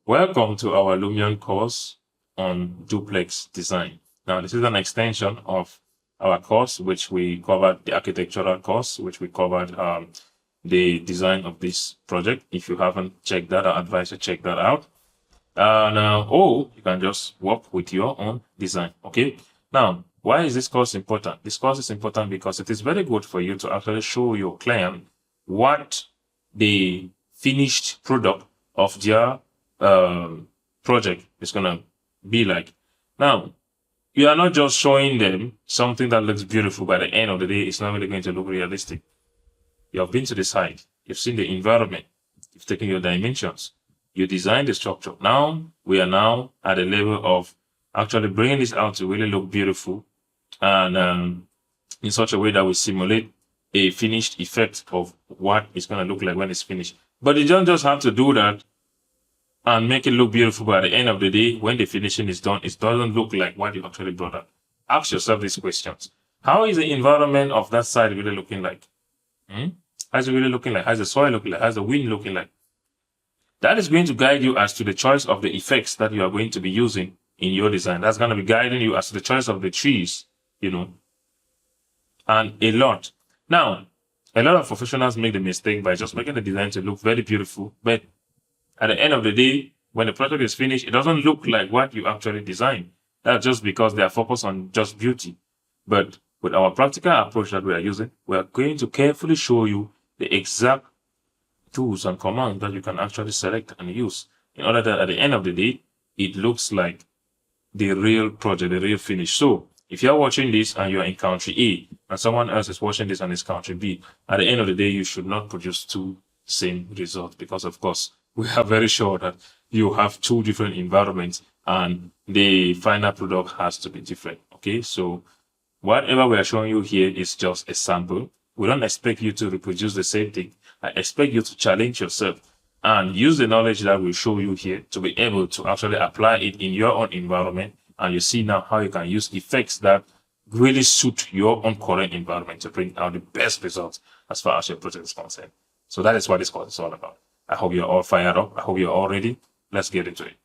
Welcome to our Lumion course on duplex design. Now, this is an extension of our course, which we covered the architectural course, which we covered the design of this project. If you haven't checked that, I advise you check that out. You can just work with your own design. Okay. Now, why is this course important? This course is important because it is very good for you to actually show your client what the finished product of their project is going to be like. Now, you are not just showing them something that looks beautiful. By the end of the day, it's not really going to look realistic. You have been to the site, you've seen the environment, you've taken your dimensions, you designed the structure. Now, we are now at a level of actually bringing this out to really look beautiful and in such a way that we simulate a finished effect of what it's going to look like when it's finished. But you don't just have to do that and make it look beautiful. By the end of the day, when the finishing is done, it doesn't look like what you actually brought up. Ask yourself these questions. How is the environment of that site really looking like? How's it really looking like? How's the soil looking like? How's the wind looking like? That is going to guide you as to the choice of the effects that you are going to be using in your design. That's going to be guiding you as to the choice of the trees, and a lot. Now, a lot of professionals make the mistake by just making the design to look very beautiful, but at the end of the day, when the project is finished, it doesn't look like what you actually designed. That's just because they are focused on just beauty. But with our practical approach that we are using, we are going to carefully show you the exact tools and commands that you can actually select and use in order that at the end of the day, it looks like the real project, the real finish. So if you're watching this and you're in country A and someone else is watching this and is country B, at the end of the day, you should not produce two same results because, of course, we are very sure that you have two different environments and the final product has to be different. Okay, so whatever we are showing you here is just a sample. We don't expect you to reproduce the same thing. I expect you to challenge yourself and use the knowledge that we show you here to be able to actually apply it in your own environment. And you see now how you can use effects that really suit your own current environment to bring out the best results as far as your project is concerned. So that is what this course is all about. I hope you're all fired up. I hope you're all ready. Let's get into it.